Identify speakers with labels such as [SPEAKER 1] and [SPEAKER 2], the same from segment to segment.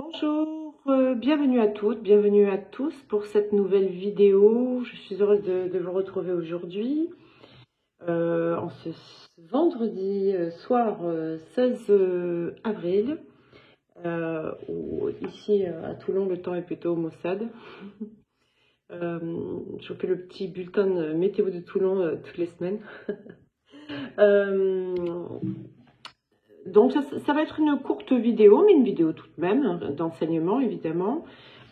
[SPEAKER 1] Bonjour, bienvenue à toutes, bienvenue à tous pour cette nouvelle vidéo. Je suis heureuse de vous retrouver aujourd'hui, en ce vendredi soir 16 avril, où ici à Toulon le temps est plutôt maussade. Je vous fais le petit bulletin de météo de Toulon toutes les semaines. Donc ça va être une courte vidéo, mais une vidéo tout de même, d'enseignement évidemment.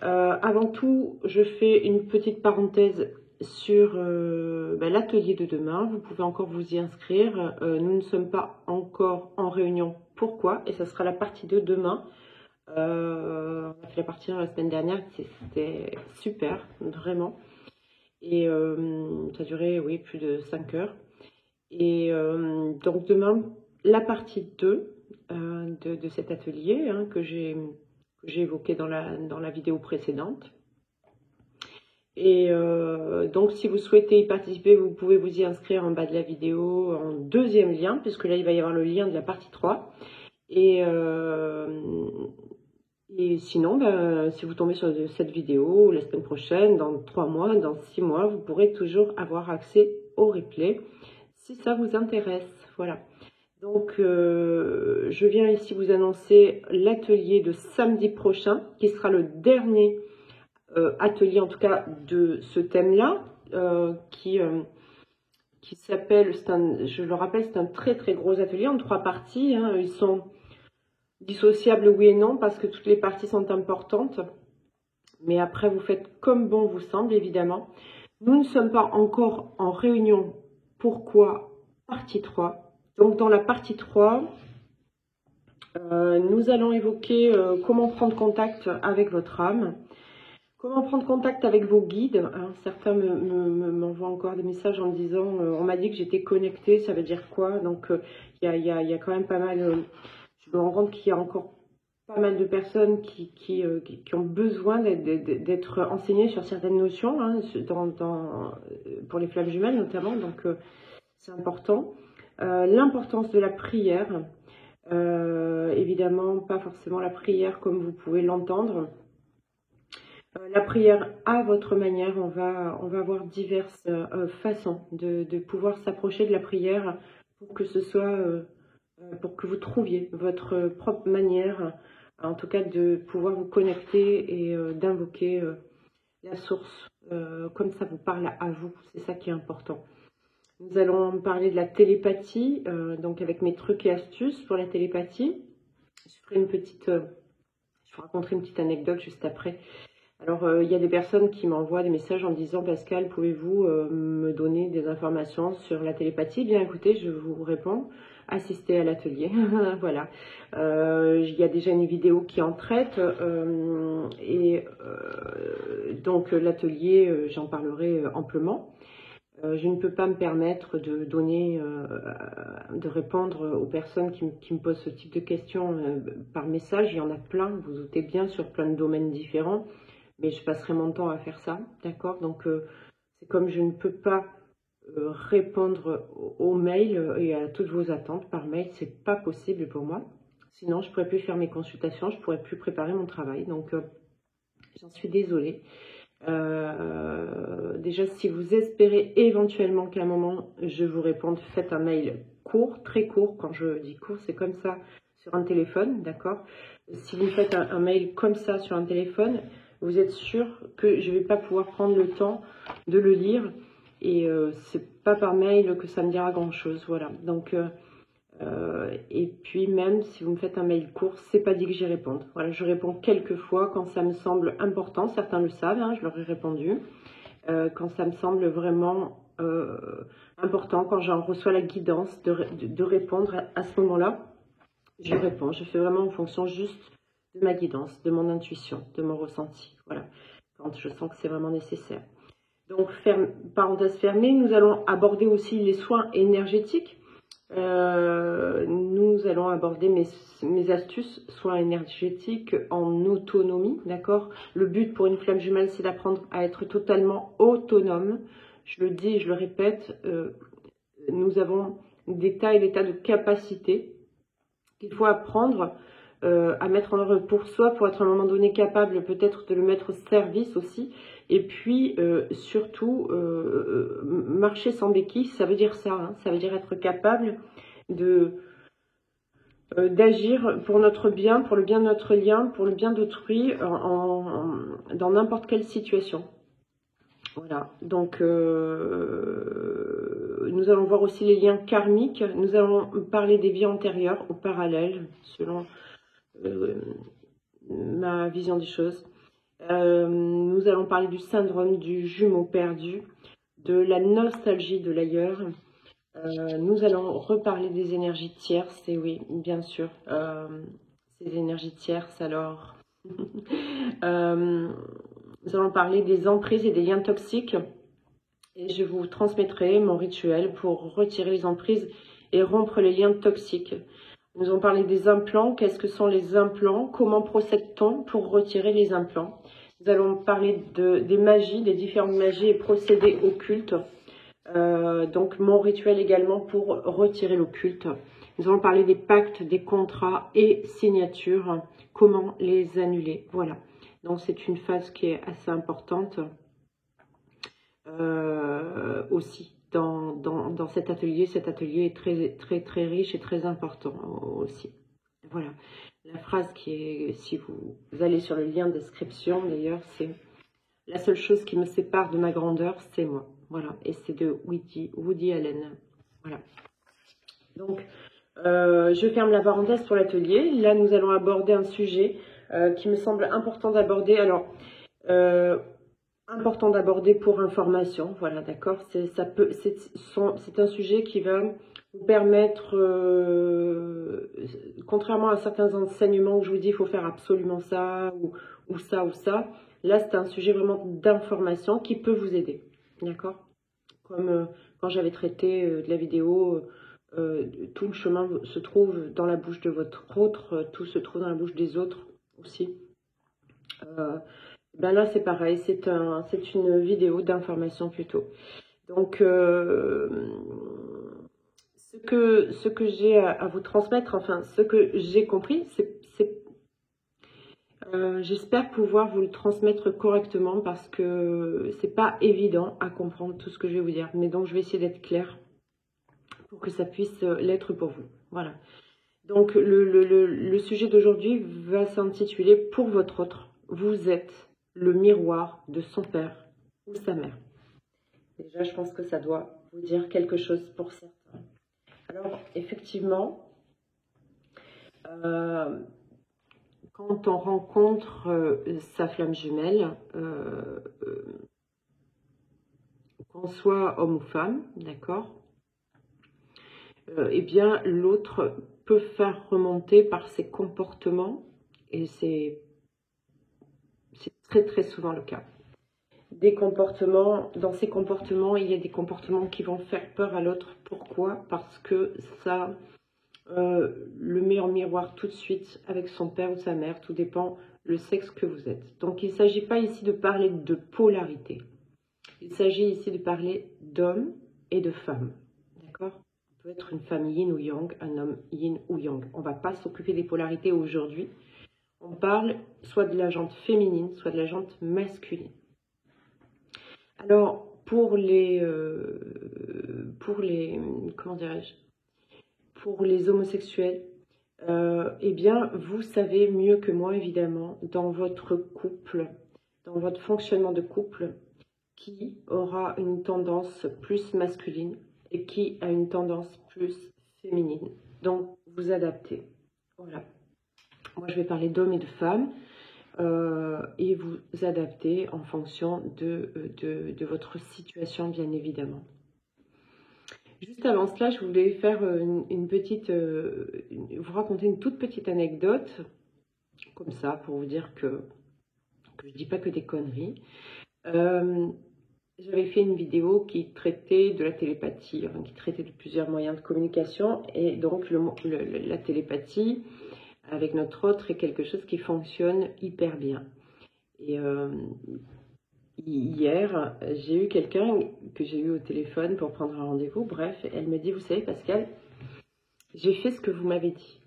[SPEAKER 1] Avant tout, je fais une petite parenthèse sur l'atelier de demain. Vous pouvez encore vous y inscrire. Nous ne sommes pas encore en réunion. Pourquoi? Et ça sera la partie 2 demain. On a fait la partie 1 la semaine dernière. C'était super, vraiment. Et ça a duré, oui, plus de 5 heures. Et donc demain, la partie 2 de cet atelier que j'ai évoqué dans la vidéo précédente. Et donc si vous souhaitez y participer, vous pouvez vous y inscrire en bas de la vidéo en deuxième lien, puisque là il va y avoir le lien de la partie 3. Et sinon, si vous tombez sur cette vidéo la semaine prochaine, dans 3 mois, dans 6 mois, vous pourrez toujours avoir accès au replay si ça vous intéresse. Voilà. Donc, je viens ici vous annoncer l'atelier de samedi prochain, qui sera le dernier atelier, en tout cas, de ce thème-là, qui s'appelle, je le rappelle, c'est un très très gros atelier en 3 parties. Ils sont dissociables, oui et non, parce que toutes les parties sont importantes. Mais après, vous faites comme bon vous semble, évidemment. Nous ne sommes pas encore en réunion. Pourquoi? Partie 3. Donc, dans la partie 3, nous allons évoquer comment prendre contact avec votre âme, comment prendre contact avec vos guides. Certains m'envoient encore des messages en me disant on m'a dit que j'étais connectée, ça veut dire quoi? Donc, il y a quand même pas mal, je me rends compte qu'il y a encore pas mal de personnes qui ont besoin d'être enseignées sur certaines notions, pour les flammes jumelles notamment, donc c'est important. L'importance de la prière, évidemment pas forcément la prière comme vous pouvez l'entendre. La prière à votre manière, on va avoir diverses façons de pouvoir s'approcher de la prière pour que ce soit, pour que vous trouviez votre propre manière, en tout cas de pouvoir vous connecter et d'invoquer la source comme ça vous parle à vous, c'est ça qui est important. Nous allons parler de la télépathie, donc avec mes trucs et astuces pour la télépathie. Je vous raconterai une petite anecdote juste après. Alors, il y a des personnes qui m'envoient des messages en disant « Pascal, pouvez-vous me donner des informations sur la télépathie ?» Bien écoutez, je vous réponds, assistez à l'atelier. Voilà. Il y a déjà une vidéo qui en traite. Donc, l'atelier, j'en parlerai amplement. Je ne peux pas me permettre de donner, de répondre aux personnes qui me posent ce type de questions par message. Il y en a plein, vous vous doutez bien, sur plein de domaines différents. Mais je passerai mon temps à faire ça, d'accord? Donc, c'est comme je ne peux pas répondre aux mails et à toutes vos attentes par mail, c'est pas possible pour moi. Sinon, je pourrais plus faire mes consultations, je pourrais plus préparer mon travail. Donc, j'en suis désolée. Déjà, si vous espérez éventuellement qu'à un moment je vous réponde, faites un mail court, très court. Quand je dis court, c'est comme ça sur un téléphone, d'accord? Si vous faites un mail comme ça sur un téléphone, vous êtes sûr que je ne vais pas pouvoir prendre le temps de le lire. Et c'est pas par mail que ça me dira grand chose. Voilà. Donc, et puis même si vous me faites un mail court, c'est pas dit que j'y réponde. Voilà, je réponds quelques fois quand ça me semble important. Certains le savent, je leur ai répondu. Quand ça me semble vraiment important, quand j'en reçois la guidance de répondre à ce moment-là, je réponds. Je fais vraiment en fonction juste de ma guidance, de mon intuition, de mon ressenti. Voilà, quand je sens que c'est vraiment nécessaire. Donc, parenthèse fermée, nous allons aborder aussi les soins énergétiques. Nous allons aborder mes astuces, soins énergétiques en autonomie, d'accord? Le but pour une flamme jumelle, c'est d'apprendre à être totalement autonome. Je le dis et je le répète, nous avons des tas et des tas de capacités qu'il faut apprendre à mettre en œuvre pour soi, pour être à un moment donné capable peut-être de le mettre au service aussi. Et puis surtout, marcher sans béquille, ça veut dire ça, hein, ça veut dire être capable d'agir pour notre bien, pour le bien de notre lien, pour le bien d'autrui, dans n'importe quelle situation. Voilà, donc nous allons voir aussi les liens karmiques, nous allons parler des vies antérieures ou parallèles, selon ma vision des choses. Nous allons parler du syndrome du jumeau perdu, de la nostalgie de l'ailleurs. Nous allons reparler des énergies tierces, et oui, bien sûr, ces énergies tierces, alors. Nous allons parler des emprises et des liens toxiques, et je vous transmettrai mon rituel pour retirer les emprises et rompre les liens toxiques. Nous allons parler des implants, qu'est-ce que sont les implants, comment procède-t-on pour retirer les implants. Nous allons parler des magies, des différentes magies et procédés occultes. Donc mon rituel également pour retirer l'occulte. Nous allons parler des pactes, des contrats et signatures, comment les annuler. Voilà, donc c'est une phase qui est assez importante aussi dans cet atelier. Cet atelier est très riche et très important aussi. Voilà, la phrase qui est, si vous allez sur le lien de description d'ailleurs, c'est: la seule chose qui me sépare de ma grandeur, c'est moi. Voilà, et c'est de Woody Allen. Voilà. Donc, je ferme la parenthèse pour l'atelier. Là, nous allons aborder un sujet qui me semble important d'aborder. Alors, important d'aborder pour information. Voilà, d'accord. C'est un sujet qui va vous permettre, contrairement à certains enseignements où je vous dis il faut faire absolument ça ou ça ou ça. Là, c'est un sujet vraiment d'information qui peut vous aider, d'accord? Comme quand j'avais traité de la vidéo, tout le chemin se trouve dans la bouche de votre autre, tout se trouve dans la bouche des autres aussi. Ben là, c'est pareil, c'est une vidéo d'information plutôt. Donc, ce que j'ai à vous transmettre, enfin, ce que j'ai compris, j'espère pouvoir vous le transmettre correctement parce que c'est pas évident à comprendre tout ce que je vais vous dire. Mais donc, je vais essayer d'être claire pour que ça puisse l'être pour vous. Voilà. Donc, le sujet d'aujourd'hui va s'intituler « Pour votre autre, vous êtes le miroir de son père ou sa mère ». Déjà, je pense que ça doit vous dire quelque chose pour certains. Alors, effectivement, quand on rencontre sa flamme jumelle, qu'on soit homme ou femme, d'accord, eh bien, l'autre peut faire remonter par ses comportements, et c'est très souvent le cas. Des comportements, dans ces comportements, il y a des comportements qui vont faire peur à l'autre. Pourquoi? Parce que ça le met en miroir tout de suite avec son père ou sa mère, tout dépend le sexe que vous êtes. Donc il ne s'agit pas ici de parler de polarité, il s'agit ici de parler d'hommes et de femmes, d'accord? On peut être une femme yin ou yang, un homme yin ou yang. On ne va pas s'occuper des polarités aujourd'hui, on parle soit de la jante féminine, soit de la jante masculine. Alors, pour les comment dirais-je, pour les homosexuels, eh bien, vous savez mieux que moi, évidemment, dans votre couple, dans votre fonctionnement de couple, qui aura une tendance plus masculine et qui a une tendance plus féminine. Donc, vous adaptez. Voilà. Moi, je vais parler d'hommes et de femmes. Et vous adaptez en fonction de votre situation, bien évidemment. Juste avant cela, je voulais faire vous raconter une toute petite anecdote, comme ça, pour vous dire que je ne dis pas que des conneries. J'avais fait une vidéo qui traitait de la télépathie, enfin, qui traitait de plusieurs moyens de communication, et donc la télépathie avec notre autre est quelque chose qui fonctionne hyper bien. Et hier, j'ai eu quelqu'un que j'ai eu au téléphone pour prendre un rendez-vous. Bref, elle me dit, vous savez Pascal, j'ai fait ce que vous m'avez dit,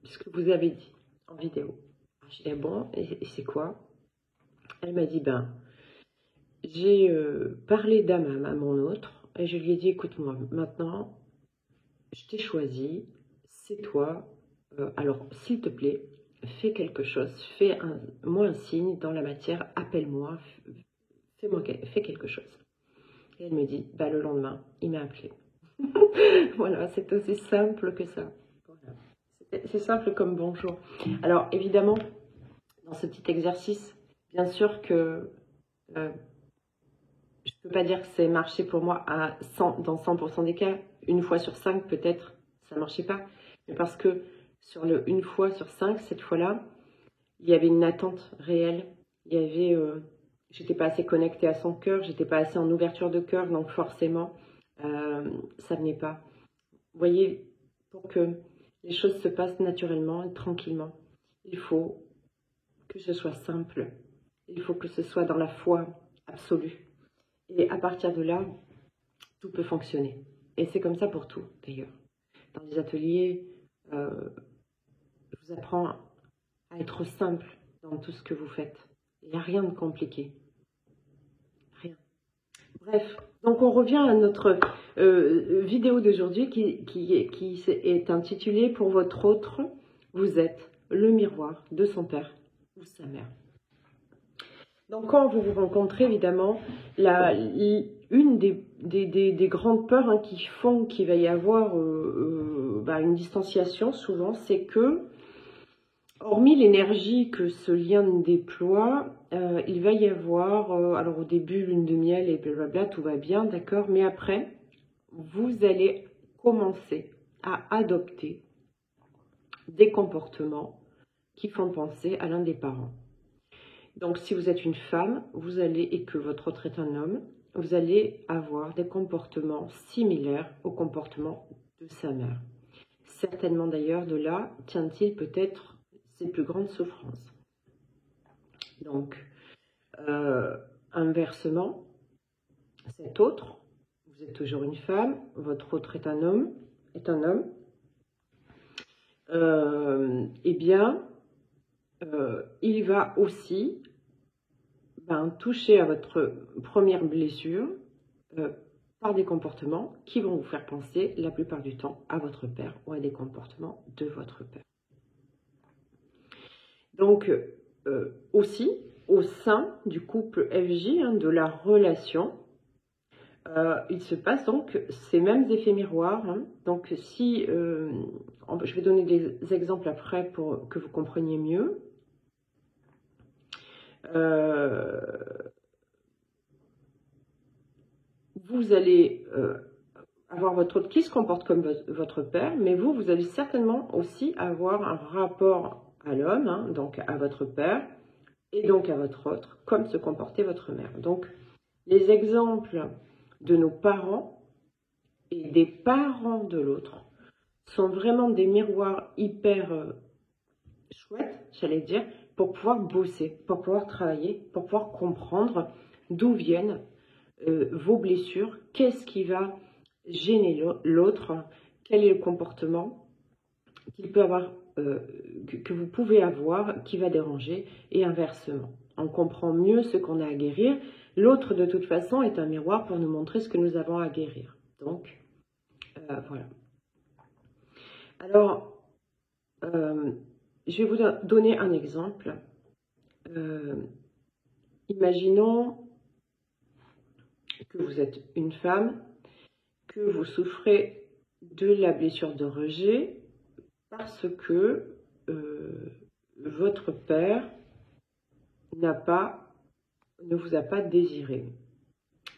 [SPEAKER 1] ce que vous avez dit. en vidéo. J'ai dit, ah bon, et c'est quoi? Elle m'a dit, ben, j'ai parlé d'Amam à mon autre, et je lui ai dit, écoute-moi, maintenant, je t'ai choisi, c'est toi, alors s'il te plaît, fais quelque chose, moi un signe dans la matière, appelle-moi, fais quelque chose. Et elle me dit, bah, le lendemain, il m'a appelé. Voilà, c'est aussi simple que ça. Voilà. C'est simple comme bonjour. Alors évidemment, dans ce petit exercice, bien sûr que je ne peux pas dire que c'est marché pour moi dans 100% des cas. Une fois sur 5 peut-être, ça ne marchait pas. Mais parce que sur le une fois sur 5, cette fois-là, il y avait une attente réelle. Il y avait, j'étais pas assez connectée à son cœur, j'étais pas assez en ouverture de cœur, donc forcément, ça venait pas. Vous voyez, pour que les choses se passent naturellement et tranquillement, il faut que ce soit simple. Il faut que ce soit dans la foi absolue. Et à partir de là, tout peut fonctionner. Et c'est comme ça pour tout, d'ailleurs. Dans les ateliers, je vous apprends à être simple dans tout ce que vous faites. Il n'y a rien de compliqué. Rien. Bref, donc on revient à notre vidéo d'aujourd'hui qui est intitulée « Pour votre autre, vous êtes le miroir de son père ou sa mère ». Donc quand vous vous rencontrez, évidemment, une des grandes peurs qui font qu'il va y avoir une distanciation, souvent, c'est que, hormis l'énergie que ce lien déploie, il va y avoir, alors au début, lune de miel et blablabla, tout va bien, d'accord, mais après, vous allez commencer à adopter des comportements qui font penser à l'un des parents. Donc, si vous êtes une femme, et que votre autre est un homme, vous allez avoir des comportements similaires au comportement de sa mère. Certainement d'ailleurs, de là tient-il peut-être ses plus grandes souffrances. Donc, inversement, cet autre, vous êtes toujours une femme, votre autre est un homme, eh bien, il va aussi toucher à votre première blessure par des comportements qui vont vous faire penser la plupart du temps à votre père ou à des comportements de votre père. Donc, aussi, au sein du couple FJ, de la relation, il se passe donc ces mêmes effets miroirs. Donc, si, je vais donner des exemples après pour que vous compreniez mieux. Vous allez avoir votre autre qui se comporte comme votre père, mais vous allez certainement aussi avoir un rapport à l'homme, donc à votre père, et donc à votre autre, comme se comportait votre mère. Donc, les exemples de nos parents et des parents de l'autre sont vraiment des miroirs hyper chouettes, j'allais dire, pour pouvoir bosser, pour pouvoir travailler, pour pouvoir comprendre d'où viennent vos blessures, qu'est-ce qui va gêner l'autre, quel est le comportement qu'il peut avoir, que vous pouvez avoir, qui va déranger, et inversement. On comprend mieux ce qu'on a à guérir. L'autre, de toute façon, est un miroir pour nous montrer ce que nous avons à guérir. Donc, voilà. Alors, je vais vous donner un exemple. Imaginons que vous êtes une femme, que vous souffrez de la blessure de rejet parce que votre père ne vous a pas désiré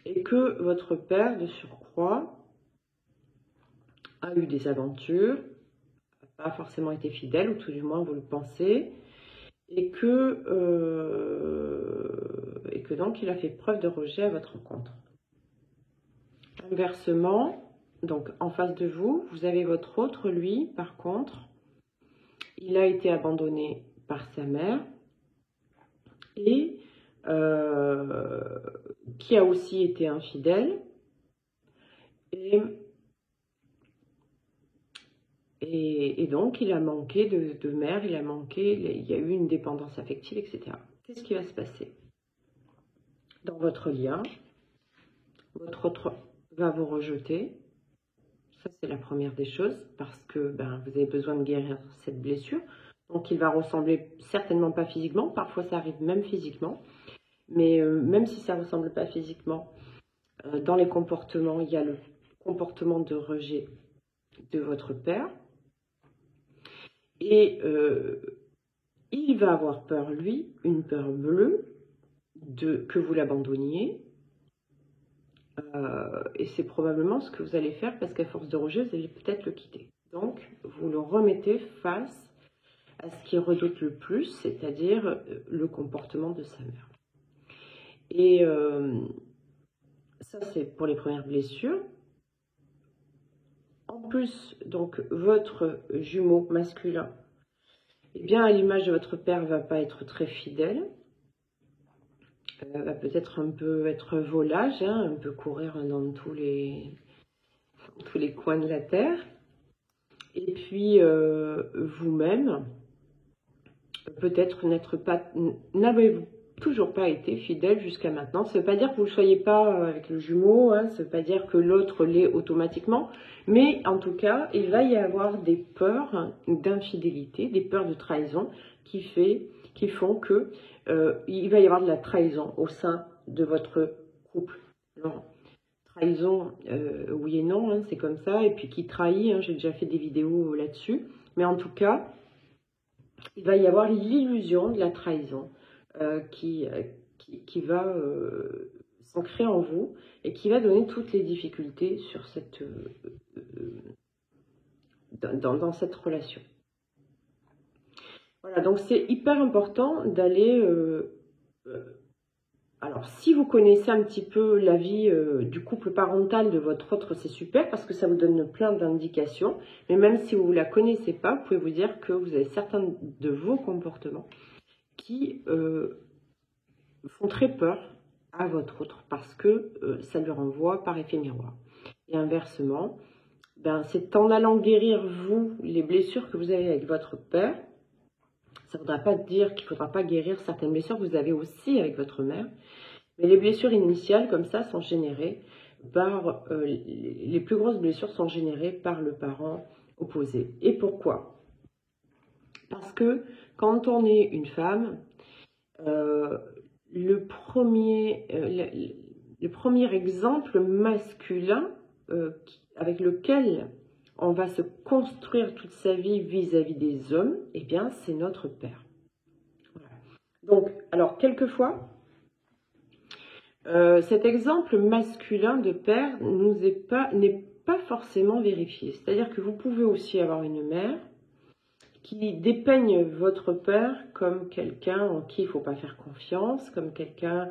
[SPEAKER 1] et que votre père, de surcroît, a eu des aventures, n'a pas forcément été fidèle, ou tout du moins vous le pensez, et que donc il a fait preuve de rejet à votre rencontre. Inversement, donc en face de vous, vous avez votre autre, lui, par contre, il a été abandonné par sa mère et qui a aussi été infidèle. Et Et donc, il a manqué de mère, il y a eu une dépendance affective, etc. Qu'est-ce qui va se passer? Dans votre lien, votre autre va vous rejeter. Ça, c'est la première des choses, parce que vous avez besoin de guérir cette blessure. Donc, il va ressembler certainement pas physiquement. Parfois, ça arrive même physiquement. Mais même si ça ne ressemble pas physiquement, dans les comportements, il y a le comportement de rejet de votre père. Et il va avoir peur, lui, une peur bleue, que vous l'abandonniez. Et c'est probablement ce que vous allez faire, parce qu'à force de rejet, vous allez peut-être le quitter. Donc, vous le remettez face à ce qu'il redoute le plus, c'est-à-dire le comportement de sa mère. Et ça, c'est pour les premières blessures. En plus, donc, votre jumeau masculin, eh bien, à l'image de votre père, ne va pas être très fidèle. Va peut-être un peu être volage, hein, un peu courir dans tous les coins de la terre. Et puis, vous-même, peut-être n'avez-vous toujours pas été fidèle jusqu'à maintenant. Ça ne veut pas dire que vous ne soyez pas avec le jumeau, hein, ça ne veut pas dire que l'autre l'est automatiquement, mais en tout cas, il va y avoir des peurs d'infidélité, des peurs de trahison qui font que il va y avoir de la trahison au sein de votre couple. Alors, trahison, oui et non, hein, c'est comme ça, et puis qui trahit, hein, j'ai déjà fait des vidéos là-dessus, mais en tout cas, il va y avoir l'illusion de la trahison qui va s'ancrer en vous et qui va donner toutes les difficultés sur dans cette relation. Voilà, donc c'est hyper important d'aller... alors, si vous connaissez un petit peu la vie du couple parental de votre autre, c'est super parce que ça vous donne plein d'indications. Mais même si vous ne la connaissez pas, vous pouvez vous dire que vous avez certains de vos comportements qui font très peur à votre autre parce que ça lui renvoie par effet miroir. Et inversement, c'est en allant guérir, vous, les blessures que vous avez avec votre père. Ça ne voudra pas dire qu'il ne faudra pas guérir certaines blessures que vous avez aussi avec votre mère. Mais les blessures initiales, comme ça, sont générées par... les plus grosses blessures sont générées par le parent opposé. Et pourquoi? Parce que quand on est une femme, le premier exemple masculin avec lequel on va se construire toute sa vie vis-à-vis des hommes, eh bien, c'est notre père. Voilà. Donc, alors, quelquefois, cet exemple masculin de père n'est pas forcément vérifié. C'est-à-dire que vous pouvez aussi avoir une mère qui dépeigne votre père comme quelqu'un en qui il ne faut pas faire confiance, comme quelqu'un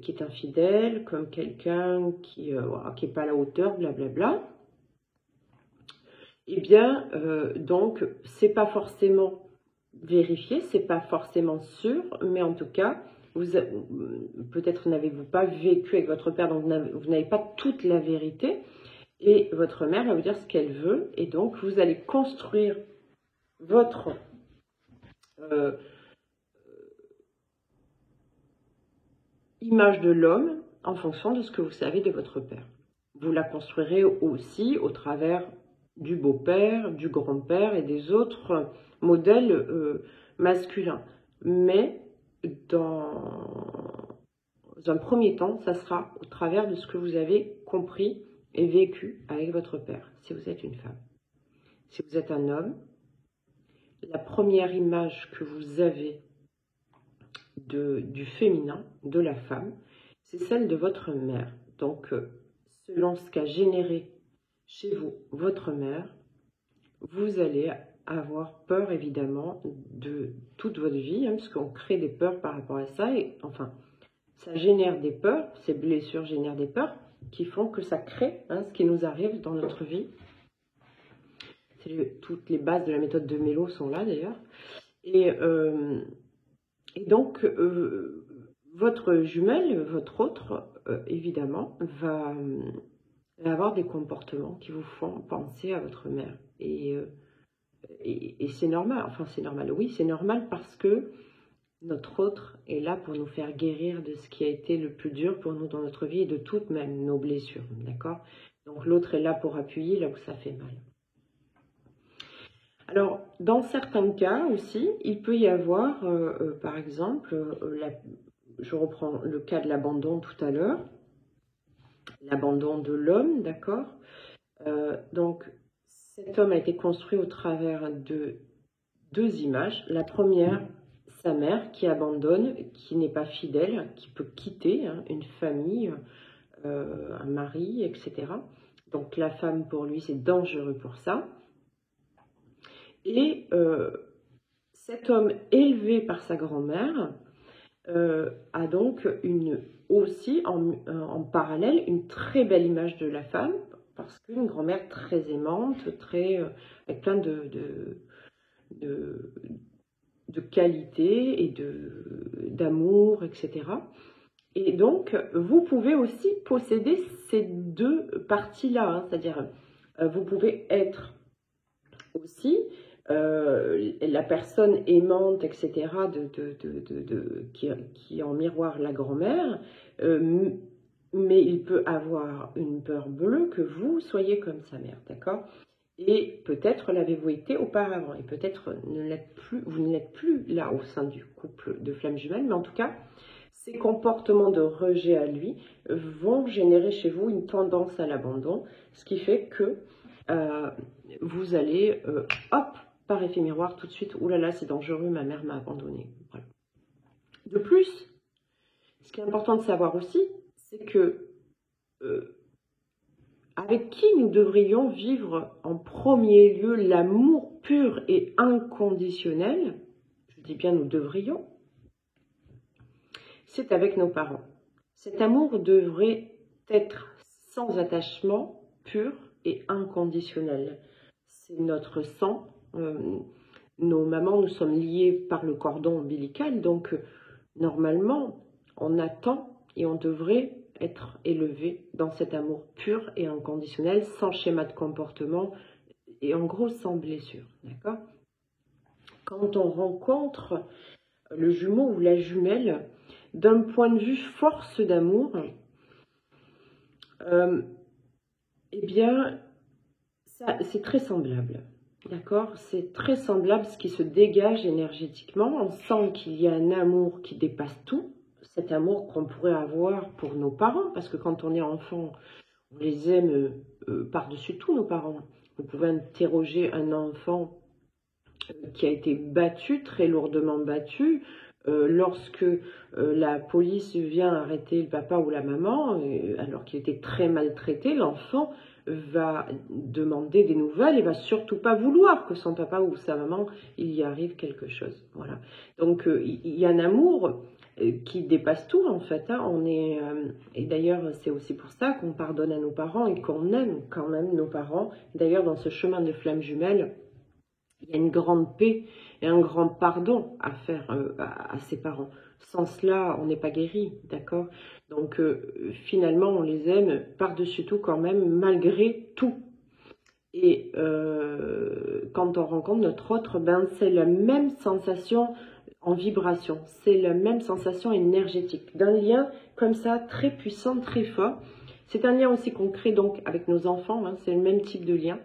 [SPEAKER 1] qui est infidèle, comme quelqu'un qui n'est pas à la hauteur, blablabla. Eh bien, donc, c'est pas forcément vérifié, c'est pas forcément sûr, mais en tout cas, peut-être n'avez-vous pas vécu avec votre père, donc vous n'avez pas toute la vérité, et votre mère va vous dire ce qu'elle veut, et donc vous allez construire votre image de l'homme en fonction de ce que vous savez de votre père. Vous la construirez aussi au travers du beau-père, du grand-père et des autres modèles masculins. Mais dans un premier temps, ça sera au travers de ce que vous avez compris et vécu avec votre père, si vous êtes une femme. Si vous êtes un homme, la première image que vous avez du féminin, de la femme, c'est celle de votre mère. Donc, selon ce qu'a généré chez vous votre mère, vous allez avoir peur évidemment de toute votre vie, hein, parce qu'on crée des peurs par rapport à ça, et enfin, ça génère des peurs, ces blessures génèrent des peurs qui font que ça crée ce qui nous arrive dans notre vie. Toutes les bases de la méthode de Mélo sont là d'ailleurs. Et donc, votre jumelle, votre autre, évidemment, va avoir des comportements qui vous font penser à votre mère. Et c'est normal, enfin c'est normal, oui, c'est normal parce que notre autre est là pour nous faire guérir de ce qui a été le plus dur pour nous dans notre vie et de toutes même nos blessures, d'accord? Donc l'autre est là pour appuyer là où ça fait mal. Alors, dans certains cas aussi, il peut y avoir, par exemple, je reprends le cas de l'abandon tout à l'heure, l'abandon de l'homme, d'accord? Donc, cet homme a été construit au travers de deux images. La première, sa mère qui abandonne, qui n'est pas fidèle, qui peut quitter une famille, un mari, etc. Donc, la femme, pour lui, c'est dangereux pour ça. Et cet homme élevé par sa grand-mère a donc aussi en parallèle une très belle image de la femme, parce qu'une grand-mère très aimante, avec plein de qualité et d'amour, etc. Et donc, vous pouvez aussi posséder ces deux parties-là, hein, c'est-à-dire vous pouvez être aussi la personne aimante, etc., qui en miroir la grand-mère, mais il peut avoir une peur bleue que vous soyez comme sa mère, d'accord? Et peut-être l'avez-vous été auparavant, et peut-être vous ne l'êtes plus là au sein du couple de flammes jumelles, mais en tout cas, ces comportements de rejet à lui vont générer chez vous une tendance à l'abandon, ce qui fait que vous allez, hop, par effet miroir, tout de suite, oulala, c'est dangereux, ma mère m'a abandonné. Voilà. De plus, ce qui est important de savoir aussi, c'est que avec qui nous devrions vivre en premier lieu l'amour pur et inconditionnel, je dis bien nous devrions, c'est avec nos parents. Cet amour devrait être sans attachement, pur et inconditionnel. C'est notre sang. Nos mamans, nous sommes liés par le cordon ombilical, donc normalement, on attend et on devrait être élevé dans cet amour pur et inconditionnel, sans schéma de comportement et en gros sans blessure, d'accord? Quand on rencontre le jumeau ou la jumelle, d'un point de vue force d'amour, eh bien, c'est très semblable. D'accord? C'est très semblable ce qui se dégage énergétiquement. On sent qu'il y a un amour qui dépasse tout. Cet amour qu'on pourrait avoir pour nos parents. Parce que quand on est enfant, on les aime par-dessus tout, nos parents. Vous pouvez interroger un enfant qui a été battu, très lourdement battu. Lorsque la police vient arrêter le papa ou la maman, alors qu'il était très maltraité, l'enfant va demander des nouvelles et va surtout pas vouloir que son papa ou sa maman, il y arrive quelque chose. Voilà. Donc il y a un amour qui dépasse tout en fait. Hein. Et d'ailleurs c'est aussi pour ça qu'on pardonne à nos parents et qu'on aime quand même nos parents. D'ailleurs dans ce chemin de flammes jumelles, il y a une grande paix et un grand pardon à faire à ses parents. Sans cela, on n'est pas guéri, d'accord? Donc, finalement, on les aime par-dessus tout quand même, malgré tout. Et quand on rencontre notre autre, ben, c'est la même sensation en vibration. C'est la même sensation énergétique. D'un lien comme ça, très puissant, très fort. C'est un lien aussi qu'on crée donc avec nos enfants. Hein, c'est le même type de lien.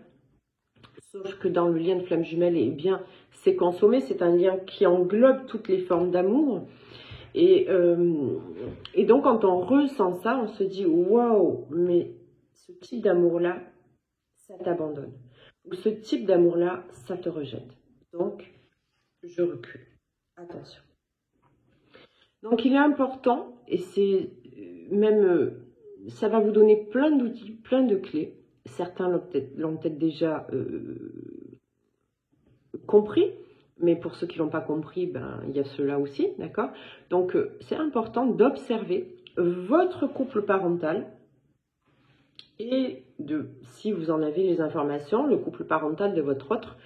[SPEAKER 1] Sauf que dans le lien de flamme jumelle, eh bien, c'est consommé, c'est un lien qui englobe toutes les formes d'amour. Et donc, quand on ressent ça, on se dit, waouh, mais ce type d'amour-là, ça t'abandonne. Ou ce type d'amour-là, ça te rejette. Donc, je recule. Attention. Donc, il est important, et c'est même, ça va vous donner plein d'outils, plein de clés. Certains l'ont peut-être déjà compris, mais pour ceux qui ne l'ont pas compris, ben, il y a cela aussi, d'accord? Donc, c'est important d'observer votre couple parental et si vous en avez les informations, le couple parental de votre autre.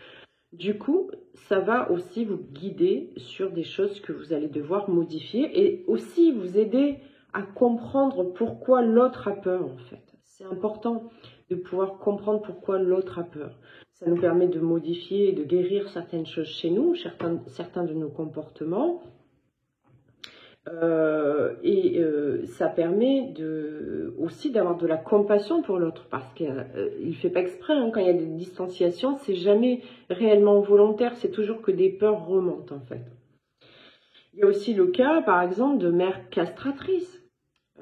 [SPEAKER 1] Du coup, ça va aussi vous guider sur des choses que vous allez devoir modifier et aussi vous aider à comprendre pourquoi l'autre a peur, en fait. C'est important de pouvoir comprendre pourquoi l'autre a peur. Ça nous permet de modifier et de guérir certaines choses chez nous, certains de nos comportements. Ça permet aussi d'avoir de la compassion pour l'autre, parce qu'il ne fait pas exprès, hein, quand il y a des distanciations, c'est jamais réellement volontaire, c'est toujours que des peurs remontent en fait. Il y a aussi le cas, par exemple, de mère castratrice.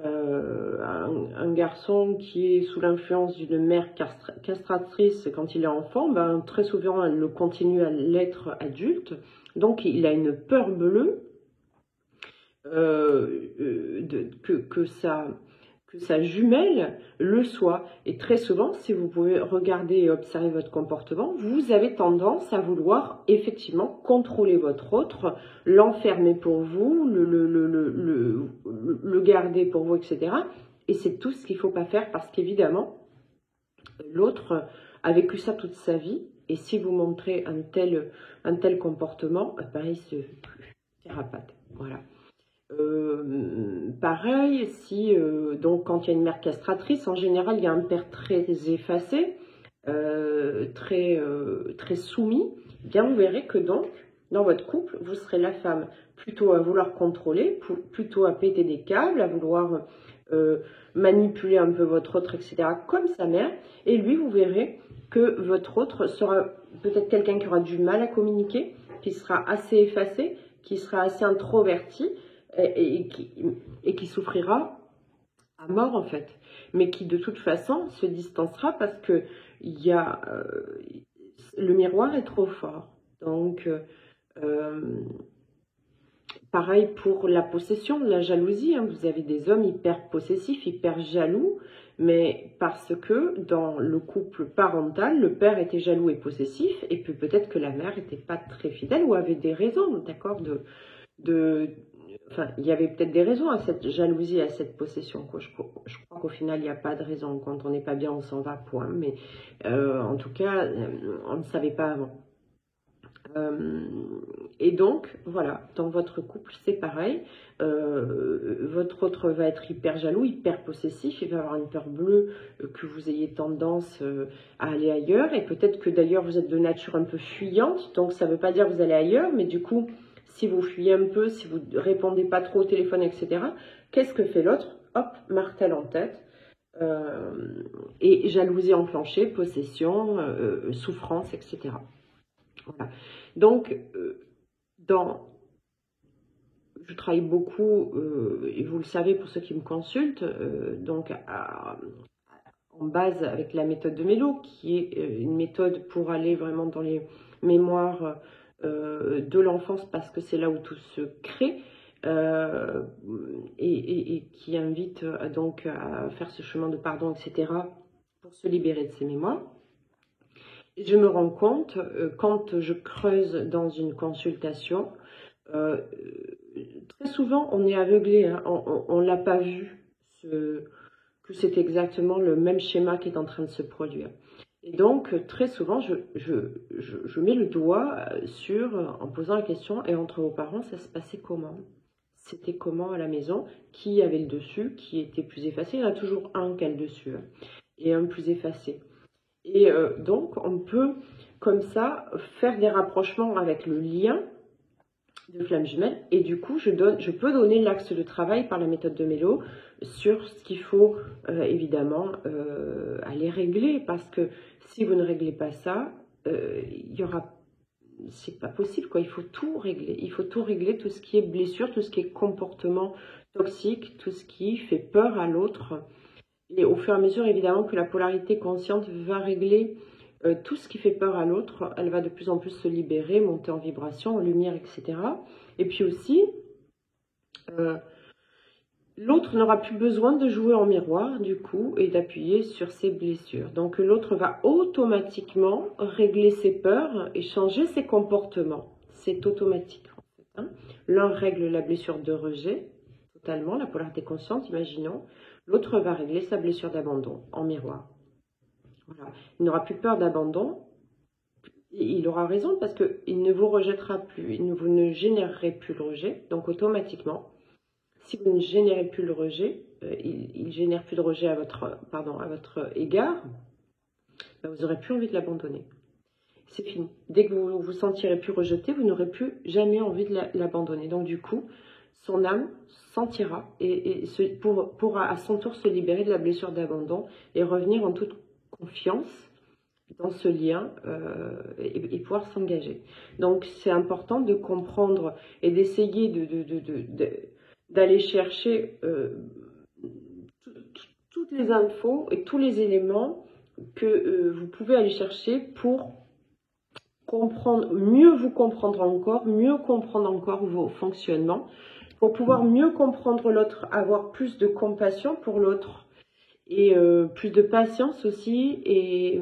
[SPEAKER 1] Un garçon qui est sous l'influence d'une mère castratrice quand il est enfant, ben, très souvent elle le continue à l'être adulte, donc il a une peur bleue que sa jumelle le soit. Et très souvent, si vous pouvez regarder et observer votre comportement, vous avez tendance à vouloir effectivement contrôler votre autre, l'enfermer pour vous, le garder pour vous, etc. Et c'est tout ce qu'il ne faut pas faire, parce qu'évidemment, l'autre a vécu ça toute sa vie. Et si vous montrez un tel comportement, pareil, c'est thérapeute. Voilà. Pareil, donc quand il y a une mère castratrice, en général il y a un père très effacé, très soumis, bien vous verrez que donc dans votre couple vous serez la femme plutôt à vouloir contrôler, plutôt à péter des câbles, à vouloir manipuler un peu votre autre, etc., comme sa mère. Et lui, vous verrez que votre autre sera peut-être quelqu'un qui aura du mal à communiquer, qui sera assez effacé, qui sera assez introverti, et qui souffrira à mort en fait, mais qui de toute façon se distancera, parce que le miroir est trop fort. Donc pareil pour la possession, la jalousie, hein. Vous avez des hommes hyper possessifs, hyper jaloux, mais parce que dans le couple parental, le père était jaloux et possessif, et puis peut-être que la mère n'était pas très fidèle ou avait des raisons, d'accord, enfin, il y avait peut-être des raisons à cette jalousie, à cette possession, quoi. Je crois qu'au final, il n'y a pas de raison. Quand on n'est pas bien, on s'en va, point. Mais en tout cas, on ne savait pas avant. Et donc, voilà, dans votre couple, c'est pareil. Votre autre va être hyper jaloux, hyper possessif. Il va avoir une peur bleue, que vous ayez tendance à aller ailleurs. Et peut-être que d'ailleurs, vous êtes de nature un peu fuyante. Donc, ça ne veut pas dire que vous allez ailleurs, mais du coup, si vous fuyez un peu, si vous ne répondez pas trop au téléphone, etc., qu'est-ce que fait l'autre? Hop, martèle en tête. Et jalousie enclenchée, possession, souffrance, etc. Voilà. Donc, je travaille beaucoup, et vous le savez pour ceux qui me consultent, donc en base avec la méthode de Mélo, qui est une méthode pour aller vraiment dans les mémoires de l'enfance, parce que c'est là où tout se crée, et qui invite donc à faire ce chemin de pardon, etc., pour se libérer de ses mémoires. Et je me rends compte, quand je creuse dans une consultation, très souvent on est aveuglé, hein, on ne l'a pas vu, que c'est exactement le même schéma qui est en train de se produire. Et donc, très souvent, je mets le doigt en posant la question, et entre vos parents, ça se passait comment? C'était comment à la maison? Qui avait le dessus? Qui était plus effacé? Il y en a toujours un qui a le dessus, hein, et un plus effacé. Et donc, on peut, comme ça, faire des rapprochements avec le lien de flamme jumelle. Et du coup, je peux donner l'axe de travail par la méthode de Mélo sur ce qu'il faut, évidemment, aller régler. Parce que si vous ne réglez pas ça, c'est pas possible, quoi. Il faut tout régler. Il faut tout régler, tout ce qui est blessure, tout ce qui est comportement toxique, tout ce qui fait peur à l'autre. Et au fur et à mesure, évidemment, que la polarité consciente va régler tout ce qui fait peur à l'autre, elle va de plus en plus se libérer, monter en vibration, en lumière, etc. Et puis aussi, l'autre n'aura plus besoin de jouer en miroir, du coup, et d'appuyer sur ses blessures. Donc l'autre va automatiquement régler ses peurs et changer ses comportements. C'est automatique, en fait, hein. L'un règle la blessure de rejet, totalement, la polarité consciente, imaginons. L'autre va régler sa blessure d'abandon en miroir. Voilà. Il n'aura plus peur d'abandon. Il aura raison, parce qu'il ne vous rejettera plus. Vous ne générerez plus le rejet. Donc automatiquement, Si vous ne générez plus le rejet, il ne génère plus de rejet à votre égard, ben vous n'aurez plus envie de l'abandonner. C'est fini. Dès que vous vous sentirez plus rejeté, vous n'aurez plus jamais envie de l'abandonner. Donc du coup, son âme sentira et pourra à son tour se libérer de la blessure d'abandon et revenir en toute confiance dans ce lien et pouvoir s'engager. Donc c'est important de comprendre et d'essayer d'aller chercher toutes les infos et tous les éléments que vous pouvez aller chercher pour comprendre, mieux vous comprendre encore vos fonctionnements, pour pouvoir mieux comprendre l'autre, avoir plus de compassion pour l'autre et plus de patience aussi et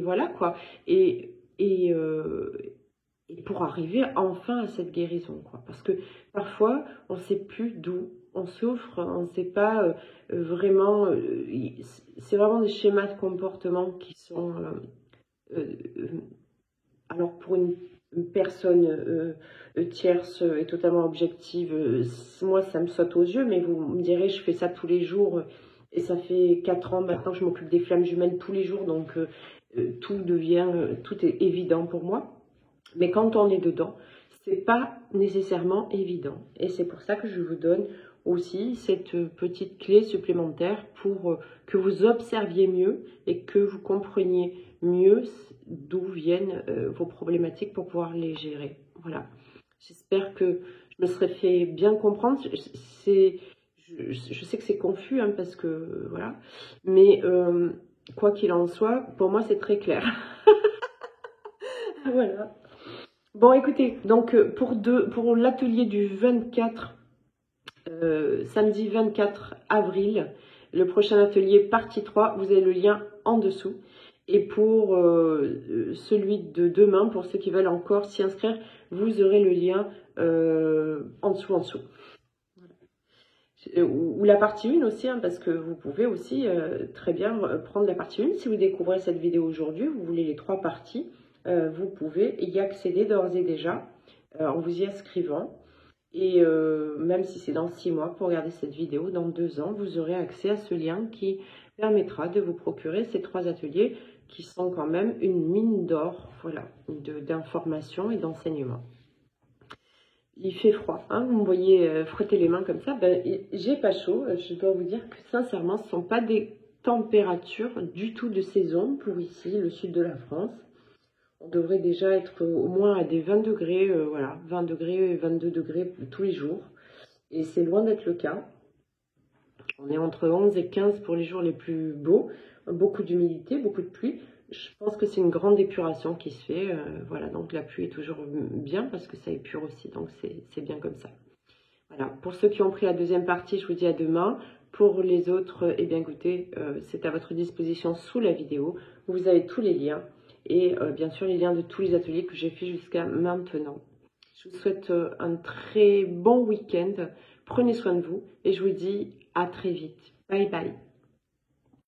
[SPEAKER 1] voilà quoi. Et pour arriver enfin à cette guérison quoi. Parce que parfois on ne sait plus d'où on souffre, on ne sait pas vraiment, c'est vraiment des schémas de comportement qui sont, alors pour une personne tierce et totalement objective, moi ça me saute aux yeux, mais vous me direz, je fais ça tous les jours, et ça fait 4 ans maintenant que je m'occupe des flammes jumelles tous les jours, donc tout est évident pour moi. Mais quand on est dedans, c'est pas nécessairement évident. Et c'est pour ça que je vous donne aussi cette petite clé supplémentaire pour que vous observiez mieux et que vous compreniez mieux d'où viennent vos problématiques pour pouvoir les gérer. Voilà. J'espère que je me serais fait bien comprendre. Je sais que c'est confus hein, parce que voilà. Mais quoi qu'il en soit, pour moi c'est très clair. Voilà. Bon, écoutez, donc pour l'atelier du 24, samedi 24 avril, le prochain atelier partie 3, vous avez le lien en dessous. Et pour celui de demain, pour ceux qui veulent encore s'y inscrire, vous aurez le lien en dessous. Voilà. Ou la partie 1 aussi, hein, parce que vous pouvez aussi très bien prendre la partie 1. Si vous découvrez cette vidéo aujourd'hui, vous voulez les 3 parties, vous pouvez y accéder d'ores et déjà en vous y inscrivant. Et même si c'est dans 6 mois, pour regarder cette vidéo, dans 2 ans, vous aurez accès à ce lien qui permettra de vous procurer ces 3 ateliers qui sont quand même une mine d'or, voilà, d'informations et d'enseignements. Il fait froid, hein, vous me voyez frotter les mains comme ça, ben, j'ai pas chaud, je dois vous dire que sincèrement, ce ne sont pas des températures du tout de saison pour ici, le sud de la France. On devrait déjà être au moins à des 20 degrés, voilà, 20 degrés, 22 degrés tous les jours. Et c'est loin d'être le cas. On est entre 11 et 15 pour les jours les plus beaux. Beaucoup d'humidité, beaucoup de pluie. Je pense que c'est une grande épuration qui se fait. Voilà, donc la pluie est toujours bien parce que ça épure aussi. Donc c'est bien comme ça. Voilà, pour ceux qui ont pris la deuxième partie, je vous dis à demain. Pour les autres, eh bien écoutez, c'est à votre disposition sous la vidéo. Vous avez tous les liens. Et bien sûr les liens de tous les ateliers que j'ai fait jusqu'à maintenant. Je vous souhaite un très bon week-end. Prenez soin de vous et je vous dis à très vite. Bye bye.